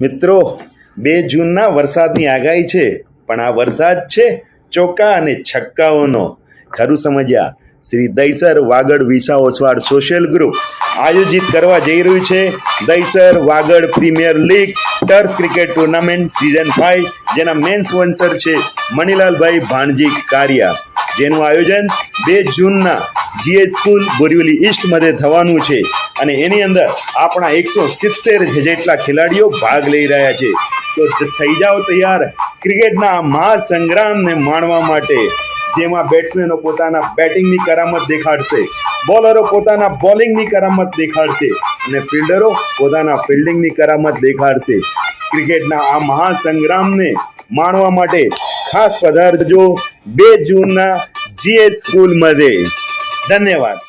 મિત્રો 2 જૂનના વરસાદની આગાહી છે, પણ આ વરસાદ છે ચોક્કા અને છક્કાઓનો. ખરું સમજ્યા? શ્રી દહીસર વાગડ વિસા ઓસવાડ સોશિયલ ગ્રુપ આયોજિત કરવા જઈ રહ્યું છે Dahisar Vagad premier league turf cricket tournament season 5, જેના મેન સ્પોન્સર છે મણીલાલભાઈ ભાણજી કારિયા, જેનું આયોજન 2 જૂનના જીએચ સ્કૂલ બોરીવલી ઈસ્ટमध्ये થવાનું છે. અને એની અંદર આપણા 170 જેટલા ખેલાડીઓ ભાગ લઈ રહ્યા છે. તો થઈ જાઓ તૈયાર ક્રિકેટના મહાસંગ્રામને માણવા માટે, જેમાં બેટ્સમેનો પોતાના બેટિંગની કરામત દેખાડશે, બોલરો પોતાના બોલિંગની કરામત દેખાડશે અને ફિલ્ડરો પોતાના ફિલ્ડિંગની કરામત દેખાડશે. ક્રિકેટના આ મહાસંગ્રામને માણવા માટે ખાસ પધારજો 2 જૂનના જીએચ સ્કૂલमध्ये. ધન્યવાદ.